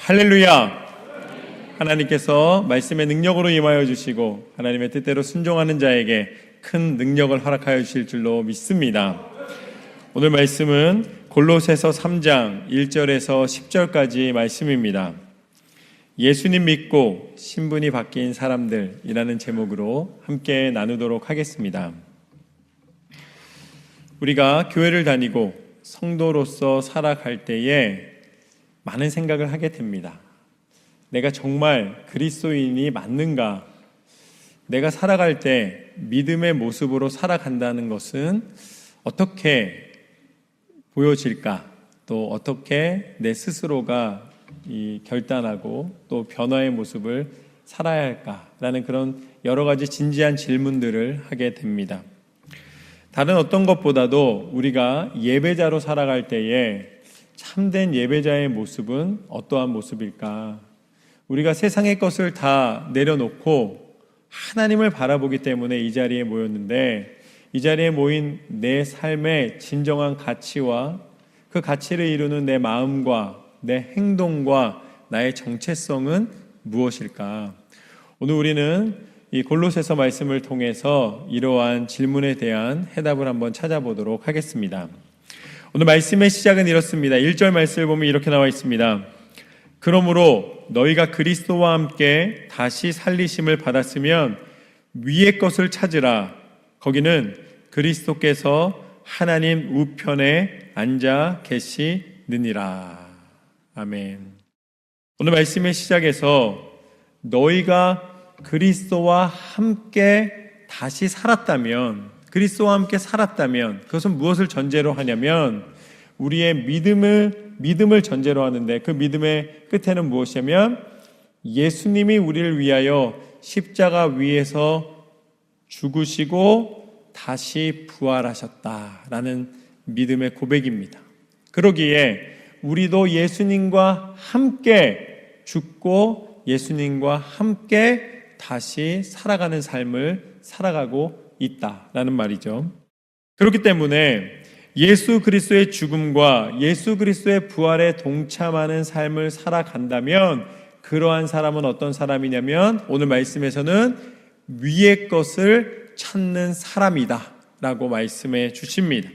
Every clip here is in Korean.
할렐루야! 하나님께서 말씀의 능력으로 임하여 주시고 하나님의 뜻대로 순종하는 자에게 큰 능력을 허락하여 주실 줄로 믿습니다. 오늘 말씀은 골로새서 3장 1절에서 10절까지 말씀입니다. 예수님 믿고 신분이 바뀐 사람들이라는 제목으로 함께 나누도록 하겠습니다. 우리가 교회를 다니고 성도로서 살아갈 때에 많은 생각을 하게 됩니다. 내가 정말 그리스도인이 맞는가? 내가 살아갈 때 믿음의 모습으로 살아간다는 것은 어떻게 보여질까? 또 어떻게 내 스스로가 결단하고 또 변화의 모습을 살아야 할까라는 그런 여러 가지 진지한 질문들을 하게 됩니다. 다른 어떤 것보다도 우리가 예배자로 살아갈 때에 참된 예배자의 모습은 어떠한 모습일까? 우리가 세상의 것을 다 내려놓고 하나님을 바라보기 때문에 이 자리에 모였는데, 이 자리에 모인 내 삶의 진정한 가치와 그 가치를 이루는 내 마음과 내 행동과 나의 정체성은 무엇일까? 오늘 우리는 이 골로새서 말씀을 통해서 이러한 질문에 대한 해답을 한번 찾아보도록 하겠습니다. 오늘 말씀의 시작은 이렇습니다. 1절 말씀을 보면 이렇게 나와 있습니다. 그러므로 너희가 그리스도와 함께 다시 살리심을 받았으면 위의 것을 찾으라. 거기는 그리스도께서 하나님 우편에 앉아 계시느니라. 아멘. 오늘 말씀의 시작에서 너희가 그리스도와 함께 다시 살았다면, 그리스도와 함께 살았다면 그것은 무엇을 전제로 하냐면 우리의 믿음을 전제로 하는데, 그 믿음의 끝에는 무엇이냐면 예수님이 우리를 위하여 십자가 위에서 죽으시고 다시 부활하셨다라는 믿음의 고백입니다. 그러기에 우리도 예수님과 함께 죽고 예수님과 함께 다시 살아가는 삶을 살아가고 있다라는 말이죠. 그렇기 때문에 예수 그리스도의 죽음과 예수 그리스도의 부활에 동참하는 삶을 살아간다면 그러한 사람은 어떤 사람이냐면 오늘 말씀에서는 위의 것을 찾는 사람이다 라고 말씀해 주십니다.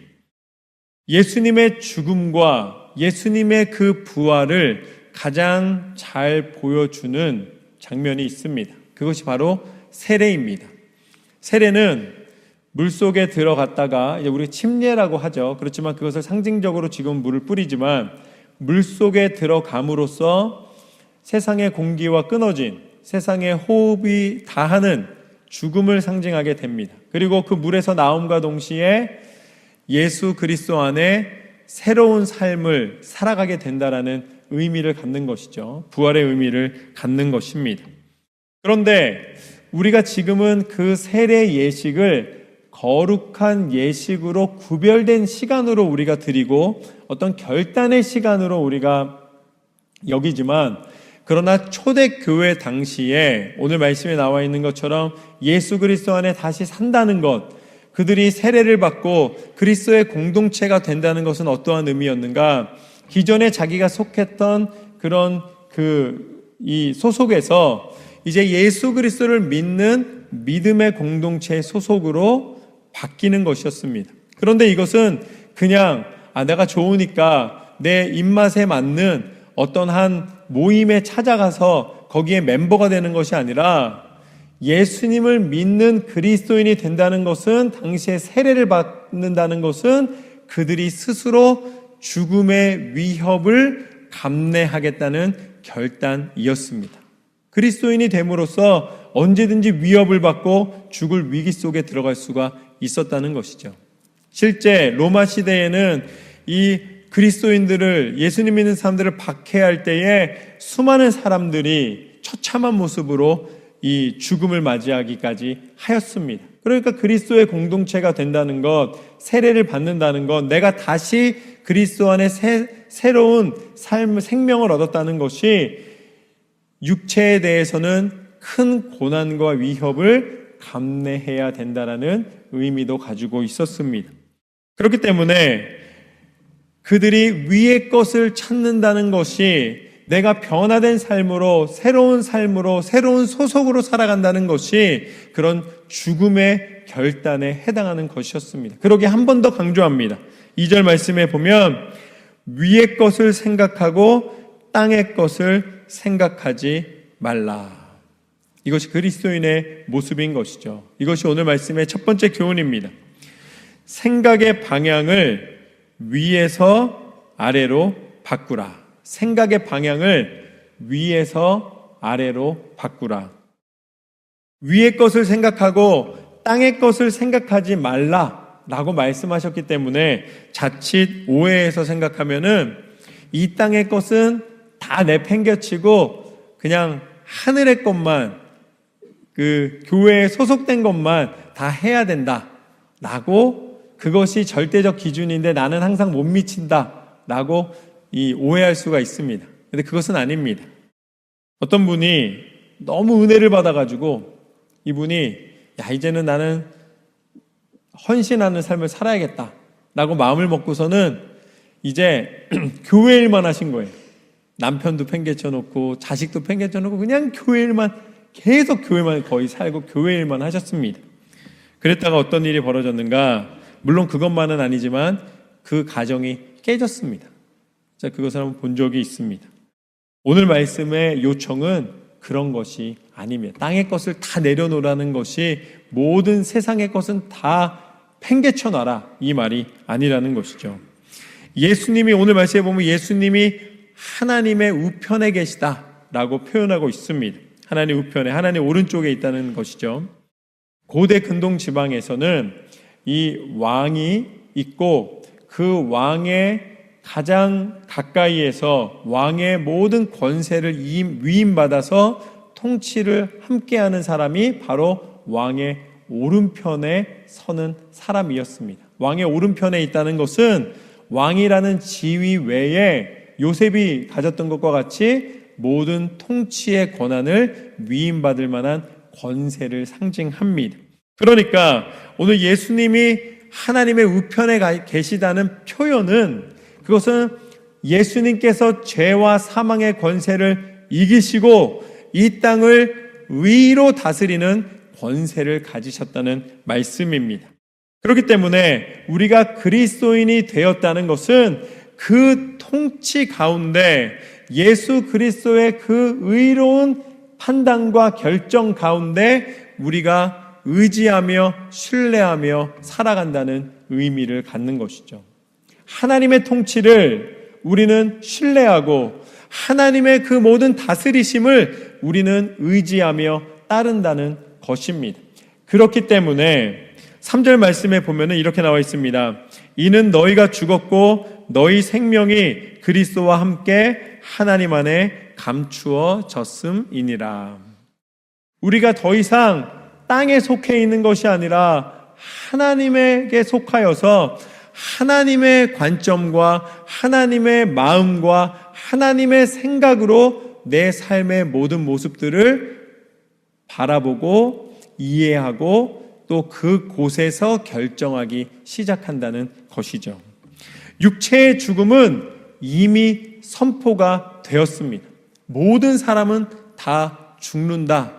예수님의 죽음과 예수님의 그 부활을 가장 잘 보여주는 장면이 있습니다. 그것이 바로 세례입니다. 세례는 물속에 들어갔다가 이제 우리 침례라고 하죠. 그렇지만 그것을 상징적으로 지금 물을 뿌리지만 물속에 들어감으로써 세상의 공기와 끊어진 세상의 호흡이 다하는 죽음을 상징하게 됩니다. 그리고 그 물에서 나옴과 동시에 예수 그리스도 안에 새로운 삶을 살아가게 된다라는 의미를 갖는 것이죠. 부활의 의미를 갖는 것입니다. 그런데 우리가 지금은 그 세례 예식을 거룩한 예식으로 구별된 시간으로 우리가 드리고 어떤 결단의 시간으로 우리가 여기지만, 그러나 초대교회 당시에 오늘 말씀에 나와 있는 것처럼 예수 그리스도 안에 다시 산다는 것, 그들이 세례를 받고 그리스도의 공동체가 된다는 것은 어떠한 의미였는가? 기존에 자기가 속했던 그런 이 소속에서 이제 예수 그리스도를 믿는 믿음의 공동체의 소속으로 바뀌는 것이었습니다. 그런데 이것은 그냥 내가 좋으니까 내 입맛에 맞는 어떤 한 모임에 찾아가서 거기에 멤버가 되는 것이 아니라 예수님을 믿는 그리스도인이 된다는 것은, 당시에 세례를 받는다는 것은 그들이 스스로 죽음의 위협을 감내하겠다는 결단이었습니다. 그리스도인이 됨으로써 언제든지 위협을 받고 죽을 위기 속에 들어갈 수가 있었다는 것이죠. 실제 로마 시대에는 이 그리스도인들을, 예수님 믿는 사람들을 박해할 때에 수많은 사람들이 처참한 모습으로 이 죽음을 맞이하기까지 하였습니다. 그러니까 그리스도의 공동체가 된다는 것, 세례를 받는다는 것, 내가 다시 그리스도 안에 새로운 삶, 생명을 얻었다는 것이 육체에 대해서는 큰 고난과 위협을 감내해야 된다는 의미도 가지고 있었습니다. 그렇기 때문에 그들이 위의 것을 찾는다는 것이 내가 변화된 삶으로, 새로운 삶으로, 새로운 소속으로 살아간다는 것이 그런 죽음의 결단에 해당하는 것이었습니다. 그러기에 한 번 더 강조합니다. 2절 말씀에 보면 위의 것을 생각하고 땅의 것을 생각하지 말라. 이것이 그리스도인의 모습인 것이죠. 이것이 오늘 말씀의 첫 번째 교훈입니다. 생각의 방향을 위에서 아래로 바꾸라. 생각의 방향을 위에서 아래로 바꾸라. 위의 것을 생각하고 땅의 것을 생각하지 말라라고 말씀하셨기 때문에 자칫 오해해서 생각하면은 이 땅의 것은 다 내팽개치고 그냥 하늘의 것만, 그 교회에 소속된 것만 다 해야 된다라고, 그것이 절대적 기준인데 나는 항상 못 미친다라고 오해할 수가 있습니다. 근데 그것은 아닙니다. 어떤 분이 너무 은혜를 받아가지고 이분이 이제는 나는 헌신하는 삶을 살아야겠다라고 마음을 먹고서는 이제 교회 일만 하신 거예요. 남편도 팽개쳐 놓고 자식도 팽개쳐 놓고 그냥 교회 일만, 계속 교회만 거의 살고 교회 일만 하셨습니다. 그랬다가 어떤 일이 벌어졌는가? 물론 그것만은 아니지만 그 가정이 깨졌습니다. 자, 그것을 한번 본 적이 있습니다. 오늘 말씀의 요청은 그런 것이 아닙니다. 땅의 것을 다 내려놓으라는 것이, 모든 세상의 것은 다 팽개쳐 놔라, 이 말이 아니라는 것이죠. 예수님이, 오늘 말씀에 보면 예수님이 하나님의 우편에 계시다라고 표현하고 있습니다. 하나님 우편에, 하나님 오른쪽에 있다는 것이죠. 고대 근동 지방에서는 이 왕이 있고 그 왕의 가장 가까이에서 왕의 모든 권세를 위임받아서 통치를 함께하는 사람이 바로 왕의 오른편에 서는 사람이었습니다. 왕의 오른편에 있다는 것은 왕이라는 지위 외에 요셉이 가졌던 것과 같이 모든 통치의 권한을 위임받을 만한 권세를 상징합니다. 그러니까 오늘 예수님이 하나님의 우편에 계시다는 표현은, 그것은 예수님께서 죄와 사망의 권세를 이기시고 이 땅을 위로 다스리는 권세를 가지셨다는 말씀입니다. 그렇기 때문에 우리가 그리스도인이 되었다는 것은 그 통치 가운데 예수 그리스도의 그 의로운 판단과 결정 가운데 우리가 의지하며 신뢰하며 살아간다는 의미를 갖는 것이죠. 하나님의 통치를 우리는 신뢰하고 하나님의 그 모든 다스리심을 우리는 의지하며 따른다는 것입니다. 그렇기 때문에 3절 말씀에 보면은 이렇게 나와 있습니다. 이는 너희가 죽었고 너희 생명이 그리스도와 함께 하나님 안에 감추어졌음이니라. 우리가 더 이상 땅에 속해 있는 것이 아니라 하나님에게 속하여서 하나님의 관점과 하나님의 마음과 하나님의 생각으로 내 삶의 모든 모습들을 바라보고 이해하고 또 그 곳에서 결정하기 시작한다는 것이죠. 육체의 죽음은 이미 선포가 되었습니다. 모든 사람은 다 죽는다.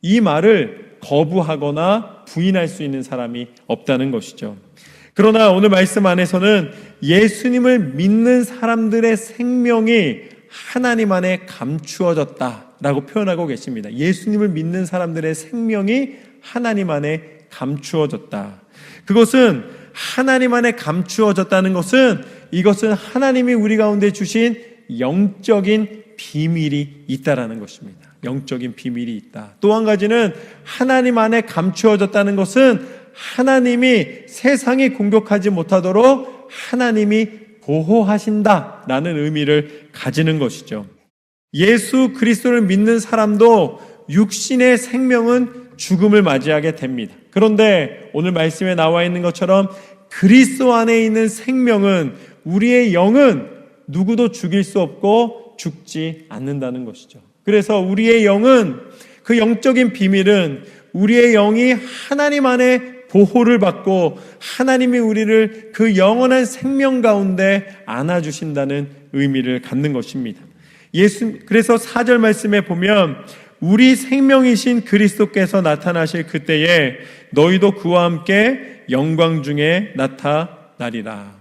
이 말을 거부하거나 부인할 수 있는 사람이 없다는 것이죠. 그러나 오늘 말씀 안에서는 예수님을 믿는 사람들의 생명이 하나님 안에 감추어졌다라고 표현하고 계십니다. 예수님을 믿는 사람들의 생명이 하나님 안에 감추어졌다. 그것은 하나님 안에 감추어졌다는 것은, 이것은 하나님이 우리 가운데 주신 영적인 비밀이 있다라는 것입니다. 영적인 비밀이 있다. 또 한 가지는 하나님 안에 감추어졌다는 것은 하나님이 세상이 공격하지 못하도록 하나님이 보호하신다라는 의미를 가지는 것이죠. 예수 그리스도를 믿는 사람도 육신의 생명은 죽음을 맞이하게 됩니다. 그런데 오늘 말씀에 나와 있는 것처럼 그리스도 안에 있는 생명은, 우리의 영은 누구도 죽일 수 없고 죽지 않는다는 것이죠. 그래서 우리의 영은, 그 영적인 비밀은 우리의 영이 하나님 안에 보호를 받고 하나님이 우리를 그 영원한 생명 가운데 안아주신다는 의미를 갖는 것입니다. 그래서 4절 말씀에 보면 우리 생명이신 그리스도께서 나타나실 그때에 너희도 그와 함께 영광 중에 나타나리라.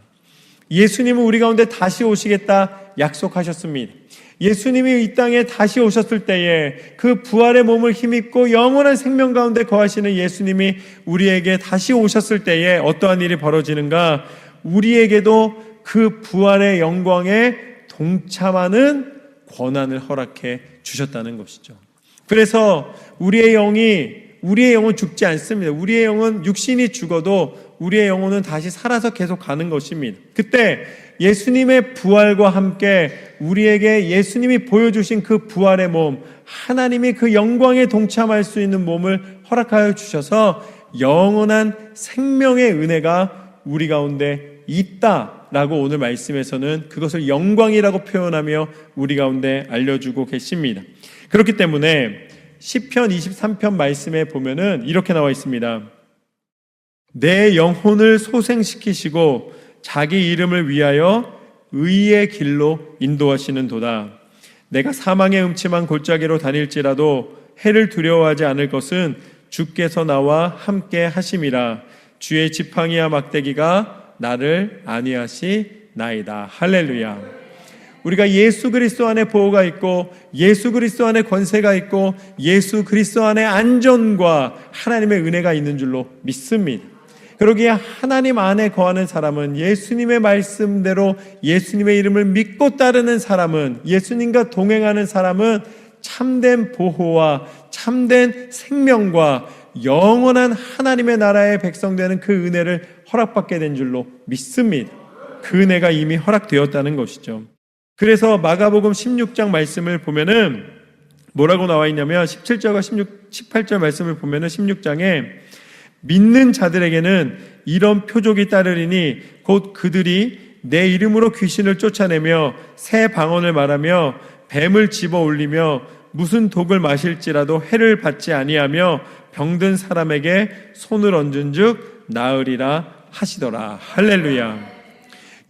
예수님은 우리 가운데 다시 오시겠다 약속하셨습니다. 예수님이 이 땅에 다시 오셨을 때에 그 부활의 몸을 힘입고 영원한 생명 가운데 거하시는 예수님이 우리에게 다시 오셨을 때에 어떠한 일이 벌어지는가? 우리에게도 그 부활의 영광에 동참하는 권한을 허락해 주셨다는 것이죠. 그래서 우리의 영은 죽지 않습니다. 우리의 영은 육신이 죽어도 우리의 영혼은 다시 살아서 계속 가는 것입니다. 그때 예수님의 부활과 함께 우리에게 예수님이 보여주신 그 부활의 몸, 하나님이 그 영광에 동참할 수 있는 몸을 허락하여 주셔서 영원한 생명의 은혜가 우리 가운데 있다라고 오늘 말씀에서는 그것을 영광이라고 표현하며 우리 가운데 알려주고 계십니다. 그렇기 때문에 시편 23편 말씀에 보면은 이렇게 나와 있습니다. 내 영혼을 소생시키시고 자기 이름을 위하여 의의 길로 인도하시는 도다. 내가 사망의 음침한 골짜기로 다닐지라도 해를 두려워하지 않을 것은 주께서 나와 함께 하심이라. 주의 지팡이와 막대기가 나를 안위하시나이다. 할렐루야. 우리가 예수 그리스도 안에 보호가 있고 예수 그리스도 안에 권세가 있고 예수 그리스도 안에 안전과 하나님의 은혜가 있는 줄로 믿습니다. 그러기에 하나님 안에 거하는 사람은 예수님의 말씀대로 예수님의 이름을 믿고 따르는 사람은 예수님과 동행하는 사람은 참된 보호와 참된 생명과 영원한 하나님의 나라의 백성 되는 그 은혜를 허락받게 된 줄로 믿습니다. 그 은혜가 이미 허락되었다는 것이죠. 그래서 마가복음 16장 말씀을 보면은 뭐라고 나와 있냐면 17절과 18절 말씀을 보면은 16장에 믿는 자들에게는 이런 표적이 따르리니 곧 그들이 내 이름으로 귀신을 쫓아내며 새 방언을 말하며 뱀을 집어 올리며 무슨 독을 마실지라도 해를 받지 아니하며 병든 사람에게 손을 얹은즉 나으리라 하시더라. 할렐루야.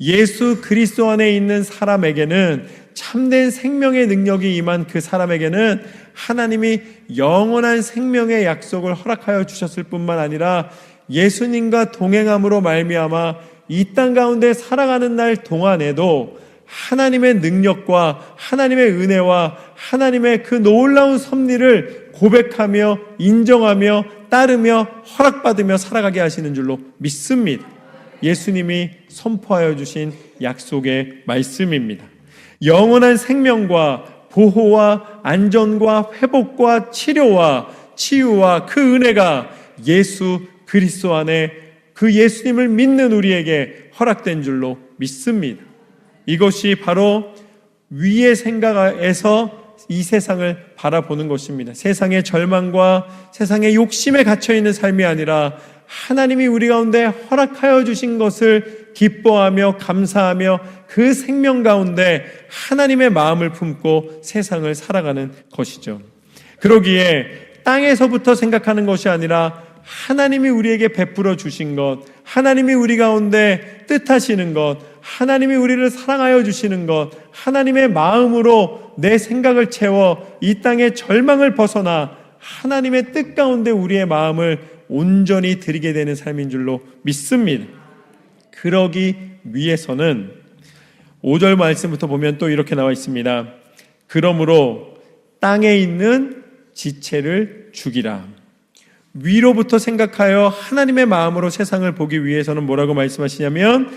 예수 그리스도 안에 있는 사람에게는 참된 생명의 능력이 임한 그 사람에게는 하나님이 영원한 생명의 약속을 허락하여 주셨을 뿐만 아니라 예수님과 동행함으로 말미암아 이 땅 가운데 살아가는 날 동안에도 하나님의 능력과 하나님의 은혜와 하나님의 그 놀라운 섭리를 고백하며 인정하며 따르며 허락받으며 살아가게 하시는 줄로 믿습니다. 예수님이 선포하여 주신 약속의 말씀입니다. 영원한 생명과 보호와 안전과 회복과 치료와 치유와 그 은혜가 예수 그리스도 안에 그 예수님을 믿는 우리에게 허락된 줄로 믿습니다. 이것이 바로 위의 생각에서 이 세상을 바라보는 것입니다. 세상의 절망과 세상의 욕심에 갇혀있는 삶이 아니라 하나님이 우리 가운데 허락하여 주신 것을 기뻐하며 감사하며 그 생명 가운데 하나님의 마음을 품고 세상을 살아가는 것이죠. 그러기에 땅에서부터 생각하는 것이 아니라 하나님이 우리에게 베풀어 주신 것, 하나님이 우리 가운데 뜻하시는 것, 하나님이 우리를 사랑하여 주시는 것, 하나님의 마음으로 내 생각을 채워 이 땅의 절망을 벗어나 하나님의 뜻 가운데 우리의 마음을 온전히 드리게 되는 삶인 줄로 믿습니다. 그러기 위해서는 5절 말씀부터 보면 또 이렇게 나와 있습니다. 그러므로 땅에 있는 지체를 죽이라. 위로부터 생각하여 하나님의 마음으로 세상을 보기 위해서는 뭐라고 말씀하시냐면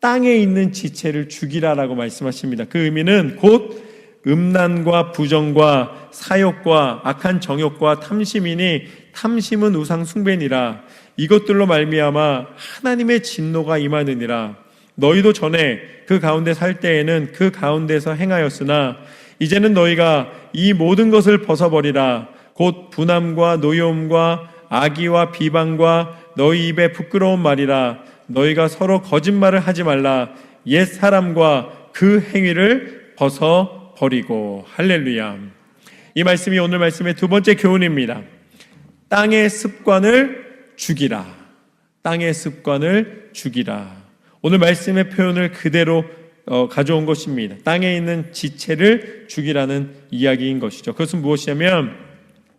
땅에 있는 지체를 죽이라라고 말씀하십니다. 그 의미는 곧 음란과 부정과 사욕과 악한 정욕과 탐심이니 탐심은 우상 숭배니라. 이것들로 말미암아 하나님의 진노가 임하느니라. 너희도 전에 그 가운데 살 때에는 그 가운데서 행하였으나 이제는 너희가 이 모든 것을 벗어버리라. 곧 분함과 노여움과 악의와 비방과 너희 입에 부끄러운 말이라. 너희가 서로 거짓말을 하지 말라. 옛 사람과 그 행위를 벗어버리고. 할렐루야. 이 말씀이 오늘 말씀의 두 번째 교훈입니다. 땅의 습관을 죽이라. 땅의 습관을 죽이라. 오늘 말씀의 표현을 그대로 가져온 것입니다. 땅에 있는 지체를 죽이라는 이야기인 것이죠. 그것은 무엇이냐면,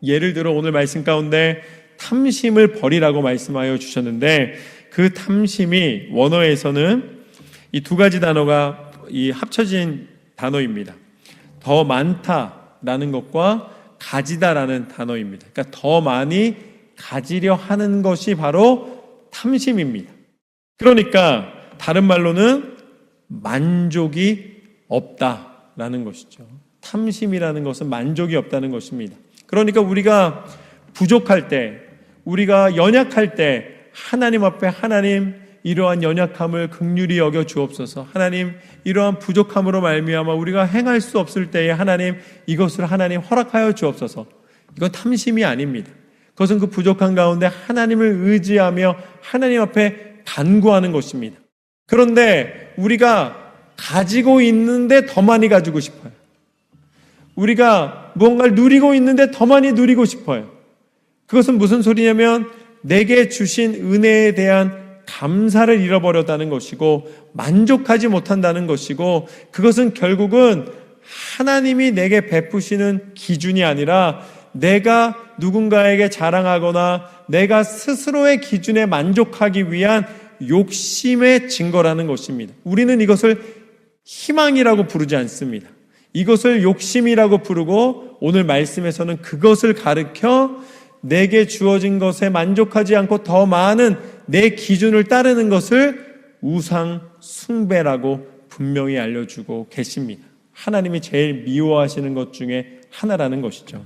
예를 들어 오늘 말씀 가운데 탐심을 버리라고 말씀하여 주셨는데, 그 탐심이 원어에서는 이 두 가지 단어가 합쳐진 단어입니다. 더 많다라는 것과 가지다라는 단어입니다. 그러니까 더 많이 가지려 하는 것이 바로 탐심입니다. 그러니까 다른 말로는 만족이 없다라는 것이죠. 탐심이라는 것은 만족이 없다는 것입니다. 그러니까 우리가 부족할 때, 우리가 연약할 때 하나님 앞에, 하나님 이러한 연약함을 긍휼히 여겨 주옵소서, 하나님 이러한 부족함으로 말미암아 우리가 행할 수 없을 때에 하나님 이것을 하나님 허락하여 주옵소서, 이건 탐심이 아닙니다. 그것은 그 부족한 가운데 하나님을 의지하며 하나님 앞에 간구하는 것입니다. 그런데 우리가 가지고 있는데 더 많이 가지고 싶어요. 우리가 무언가를 누리고 있는데 더 많이 누리고 싶어요. 그것은 무슨 소리냐면 내게 주신 은혜에 대한 감사를 잃어버렸다는 것이고, 만족하지 못한다는 것이고, 그것은 결국은 하나님이 내게 베푸시는 기준이 아니라 내가 누군가에게 자랑하거나 내가 스스로의 기준에 만족하기 위한 욕심의 증거라는 것입니다. 우리는 이것을 희망이라고 부르지 않습니다. 이것을 욕심이라고 부르고, 오늘 말씀에서는 그것을 가르켜 내게 주어진 것에 만족하지 않고 더 많은 내 기준을 따르는 것을 우상 숭배라고 분명히 알려주고 계십니다. 하나님이 제일 미워하시는 것 중에 하나라는 것이죠.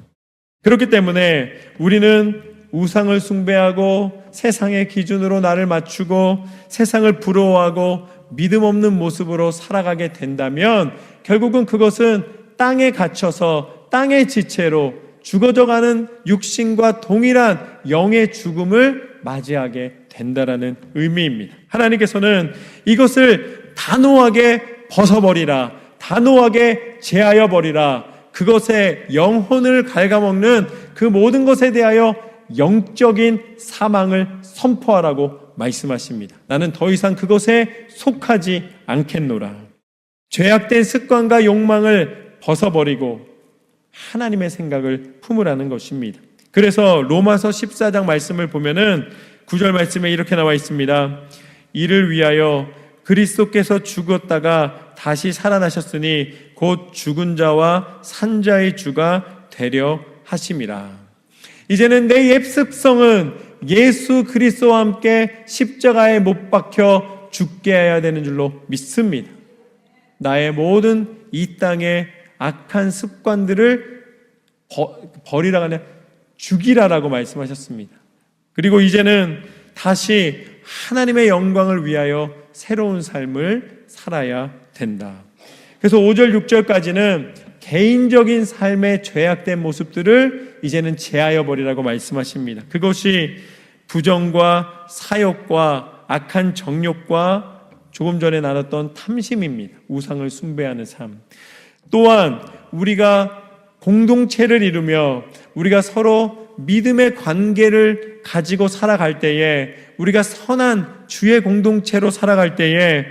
그렇기 때문에 우리는 우상을 숭배하고 세상의 기준으로 나를 맞추고 세상을 부러워하고 믿음 없는 모습으로 살아가게 된다면 결국은 그것은 땅에 갇혀서 땅의 지체로 죽어져가는 육신과 동일한 영의 죽음을 맞이하게 된다라는 의미입니다. 하나님께서는 이것을 단호하게 벗어버리라, 단호하게 제하여 버리라, 그것의 영혼을 갉아먹는 그 모든 것에 대하여 영적인 사망을 선포하라고 말씀하십니다. 나는 더 이상 그것에 속하지 않겠노라. 죄악된 습관과 욕망을 벗어버리고 하나님의 생각을 품으라는 것입니다. 그래서 로마서 14장 말씀을 보면은 9절 말씀에 이렇게 나와 있습니다. 이를 위하여 그리스도께서 죽었다가 다시 살아나셨으니 곧 죽은 자와 산 자의 주가 되려 하심이라. 이제는 내 옛 습성은 예수 그리스도와 함께 십자가에 못 박혀 죽게 해야 되는 줄로 믿습니다. 나의 모든 이 땅의 악한 습관들을 버리라가 아니라 죽이라라고 말씀하셨습니다. 그리고 이제는 다시 하나님의 영광을 위하여 새로운 삶을 살아야 된다. 그래서 5절 6절까지는 개인적인 삶의 죄악된 모습들을 이제는 제하여 버리라고 말씀하십니다. 그것이 부정과 사욕과 악한 정욕과 조금 전에 나눴던 탐심입니다. 우상을 숭배하는 삶. 또한 우리가 공동체를 이루며 우리가 서로 믿음의 관계를 가지고 살아갈 때에, 우리가 선한 주의 공동체로 살아갈 때에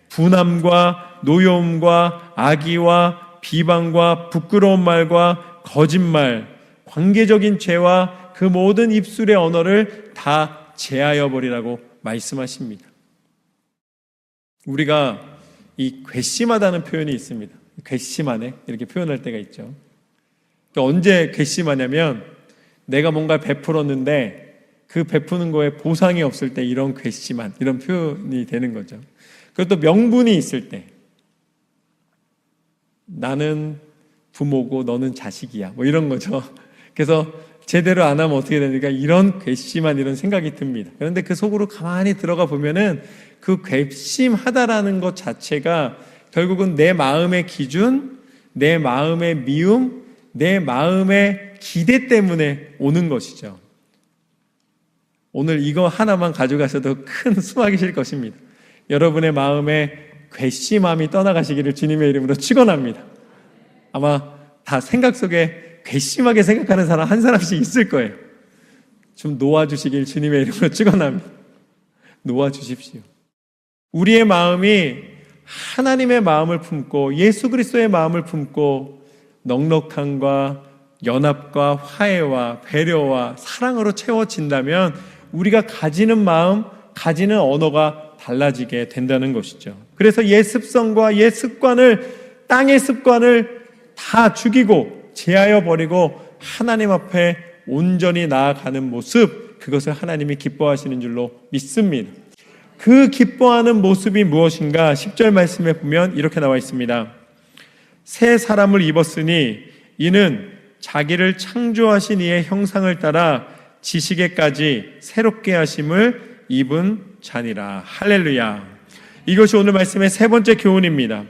분함과 노여움과 악의와 비방과 부끄러운 말과 거짓말, 관계적인 죄와 그 모든 입술의 언어를 다 제하여 버리라고 말씀하십니다. 우리가 이 괘씸하다는 표현이 있습니다. 괘씸하네 이렇게 표현할 때가 있죠. 언제 괘씸하냐면 내가 뭔가 베풀었는데 그 베푸는 거에 보상이 없을 때 이런 괘씸한 이런 표현이 되는 거죠. 그것도 명분이 있을 때, 나는 부모고 너는 자식이야 뭐 이런 거죠. 그래서 제대로 안 하면 어떻게 되니까 이런 괘씸한 이런 생각이 듭니다. 그런데 그 속으로 가만히 들어가 보면은 그 괘씸하다라는 것 자체가 결국은 내 마음의 기준, 내 마음의 미움, 내 마음의 기대 때문에 오는 것이죠. 오늘 이거 하나만 가져가셔도 큰 수확이실 것입니다. 여러분의 마음에 괘씸함이 떠나가시기를 주님의 이름으로 축원합니다. 아마 다 생각 속에 괘씸하게 생각하는 사람 한 사람씩 있을 거예요. 좀 놓아주시길 주님의 이름으로 축원합니다. 놓아주십시오. 우리의 마음이 하나님의 마음을 품고 예수 그리스도의 마음을 품고 넉넉함과 연합과 화해와 배려와 사랑으로 채워진다면 우리가 가지는 마음, 가지는 언어가 달라지게 된다는 것이죠. 그래서 옛 습성과 옛 습관을, 땅의 습관을 다 죽이고 제하여 버리고 하나님 앞에 온전히 나아가는 모습, 그것을 하나님이 기뻐하시는 줄로 믿습니다. 그 기뻐하는 모습이 무엇인가? 10절 말씀에 보면 이렇게 나와 있습니다. 새 사람을 입었으니 이는 자기를 창조하신 이의 형상을 따라 지식에까지 새롭게 하심을 입은 자니라. 할렐루야. 이것이 오늘 말씀의 세 번째 교훈입니다.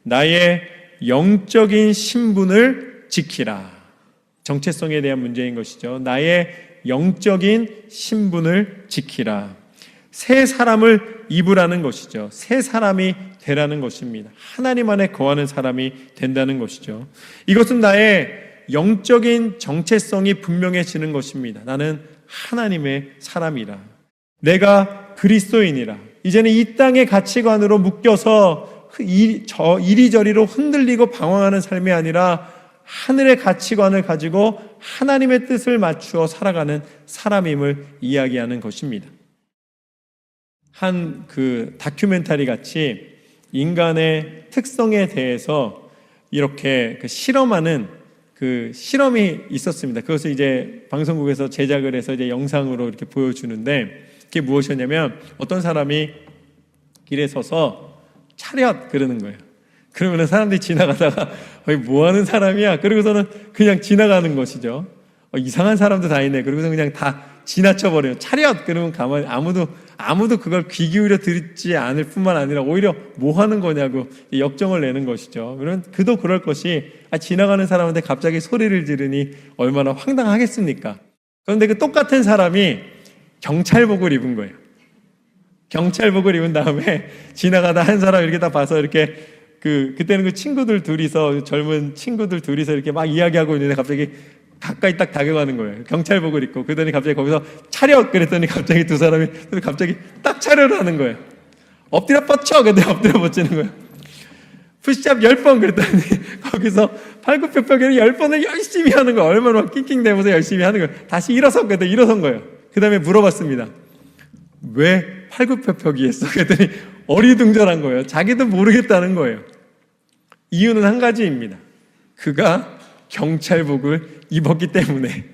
나의 영적인 신분을 지키라. 정체성에 대한 문제인 것이죠. 나의 영적인 신분을 지키라. 새 사람을 입으라는 것이죠. 새 사람이 되라는 것입니다. 하나님 안에 거하는 사람이 된다는 것이죠. 이것은 나의 영적인 정체성이 분명해지는 것입니다. 나는 하나님의 사람이라. 내가 그리스도인이라. 이제는 이 땅의 가치관으로 묶여서 이리저리로 흔들리고 방황하는 삶이 아니라 하늘의 가치관을 가지고 하나님의 뜻을 맞추어 살아가는 사람임을 이야기하는 것입니다. 한 다큐멘터리 같이 인간의 특성에 대해서 이렇게 실험하는 실험이 있었습니다. 그것을 이제 방송국에서 제작을 해서 이제 영상으로 이렇게 보여주는데, 그게 무엇이었냐면 어떤 사람이 길에 서서 차렷 그러는 거예요. 그러면 사람들이 지나가다가 뭐 하는 사람이야? 그러고서는 그냥 지나가는 것이죠. 이상한 사람도 다 있네. 그러고서 그냥 다 지나쳐버려요. 차렷! 그러면 가만히 아무도 그걸 귀 기울여 듣지 않을 뿐만 아니라 오히려 뭐 하는 거냐고 역정을 내는 것이죠. 그도 그럴 것이, 지나가는 사람한테 갑자기 소리를 지르니 얼마나 황당하겠습니까? 그런데 그 똑같은 사람이 경찰복을 입은 거예요. 경찰복을 입은 다음에 지나가다 한 사람 이렇게 다 봐서 이렇게 그때는 친구들 둘이서, 젊은 친구들 둘이서 이렇게 막 이야기하고 있는데 갑자기 가까이 딱 다가가는 거예요. 경찰복을 입고. 그러더니 갑자기 거기서 차렷! 그랬더니 갑자기 두 사람이 갑자기 딱 차렷을 하는 거예요. 엎드려 뻗쳐! 근데 엎드려 뻗치는 거예요. 푸시업 10번! 그랬더니 거기서 팔굽혀펴기를 10번을 열심히 하는 거예요. 얼마나 막 낑낑대면서 열심히 하는 거예요. 다시 그랬더니 일어선 거예요. 그 다음에 물어봤습니다. 왜 팔굽혀펴기 했어? 그랬더니 어리둥절한 거예요. 자기도 모르겠다는 거예요. 이유는 한 가지입니다. 그가 경찰복을 입었기 때문에.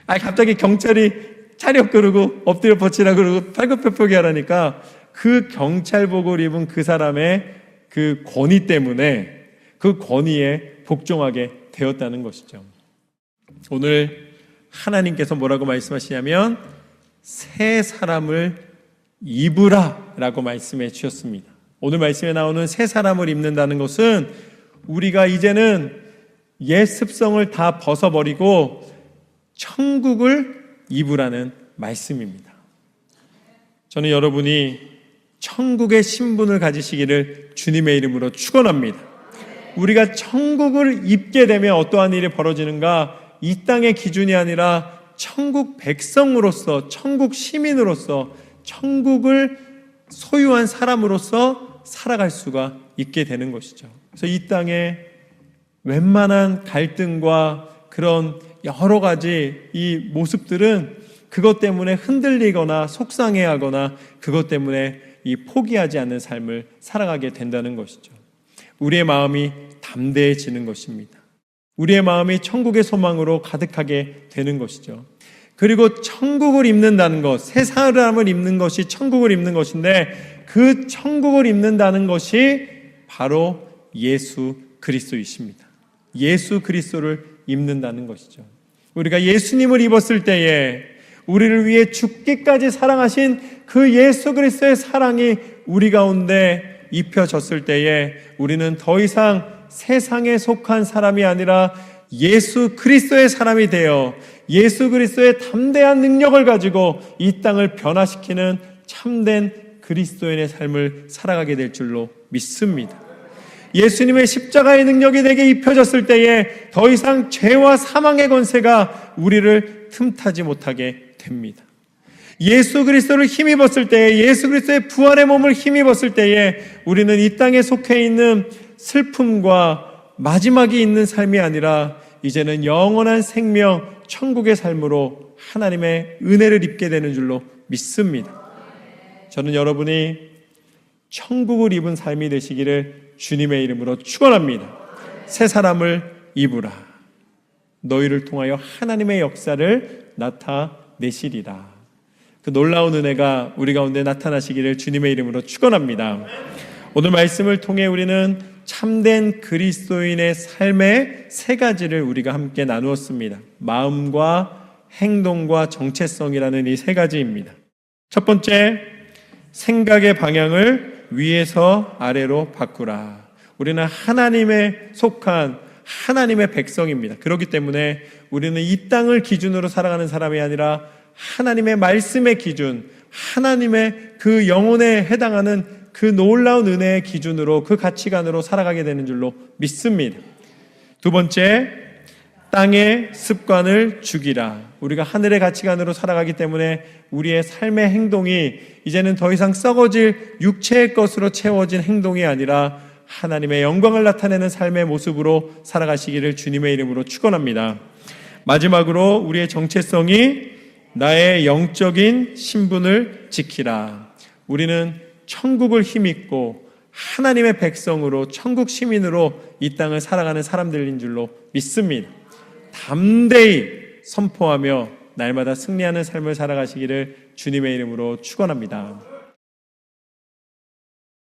갑자기 경찰이 차렷 그러고 엎드려 뻗치라 그러고 팔굽혀펴기 하라니까 그 경찰복을 입은 그 사람의 그 권위 때문에 그 권위에 복종하게 되었다는 것이죠. 오늘 하나님께서 뭐라고 말씀하시냐면 새 사람을 입으라 라고 말씀해 주셨습니다. 오늘 말씀에 나오는 새 사람을 입는다는 것은 우리가 이제는 옛 습성을 다 벗어버리고 천국을 입으라는 말씀입니다. 저는 여러분이 천국의 신분을 가지시기를 주님의 이름으로 축원합니다. 우리가 천국을 입게 되면 어떠한 일이 벌어지는가? 이 땅의 기준이 아니라 천국 백성으로서, 천국 시민으로서, 천국을 소유한 사람으로서 살아갈 수가 있게 되는 것이죠. 그래서 이 땅에 웬만한 갈등과 그런 여러 가지 이 모습들은 그것 때문에 흔들리거나 속상해하거나 그것 때문에 이 포기하지 않는 삶을 살아가게 된다는 것이죠. 우리의 마음이 담대해지는 것입니다. 우리의 마음이 천국의 소망으로 가득하게 되는 것이죠. 그리고 천국을 입는다는 것, 새 사람을 입는 것이 천국을 입는 것인데 그 천국을 입는다는 것이 바로 예수 그리스도이십니다. 예수 그리스도를 입는다는 것이죠. 우리가 예수님을 입었을 때에 우리를 위해 죽기까지 사랑하신 그 예수 그리스도의 사랑이 우리 가운데 입혀졌을 때에 우리는 더 이상 세상에 속한 사람이 아니라 예수 그리스도의 사람이 되어 예수 그리스도의 담대한 능력을 가지고 이 땅을 변화시키는 참된 그리스도인의 삶을 살아가게 될 줄로 믿습니다. 예수님의 십자가의 능력이 내게 입혀졌을 때에 더 이상 죄와 사망의 권세가 우리를 틈타지 못하게 됩니다. 예수 그리스도를 힘입었을 때에, 예수 그리스도의 부활의 몸을 힘입었을 때에 우리는 이 땅에 속해 있는 슬픔과 마지막이 있는 삶이 아니라 이제는 영원한 생명, 천국의 삶으로 하나님의 은혜를 입게 되는 줄로 믿습니다. 저는 여러분이 천국을 입은 삶이 되시기를 주님의 이름으로 축원합니다. 새 사람을 입으라. 너희를 통하여 하나님의 역사를 나타내시리라. 그 놀라운 은혜가 우리 가운데 나타나시기를 주님의 이름으로 축원합니다. 오늘 말씀을 통해 우리는 참된 그리스도인의 삶의 세 가지를 우리가 함께 나누었습니다. 마음과 행동과 정체성이라는 이 세 가지입니다. 첫 번째, 생각의 방향을 위에서 아래로 바꾸라. 우리는 하나님에 속한 하나님의 백성입니다. 그렇기 때문에 우리는 이 땅을 기준으로 살아가는 사람이 아니라 하나님의 말씀의 기준, 하나님의 그 영혼에 해당하는 그 놀라운 은혜의 기준으로, 그 가치관으로 살아가게 되는 줄로 믿습니다. 두 번째, 땅의 습관을 죽이라. 우리가 하늘의 가치관으로 살아가기 때문에 우리의 삶의 행동이 이제는 더 이상 썩어질 육체의 것으로 채워진 행동이 아니라 하나님의 영광을 나타내는 삶의 모습으로 살아가시기를 주님의 이름으로 축원합니다. 마지막으로 우리의 정체성이 나의 영적인 신분을 지키라. 우리는 천국을 힘입고 하나님의 백성으로, 천국 시민으로 이 땅을 살아가는 사람들인 줄로 믿습니다. 담대히 선포하며 날마다 승리하는 삶을 살아가시기를 주님의 이름으로 축원합니다.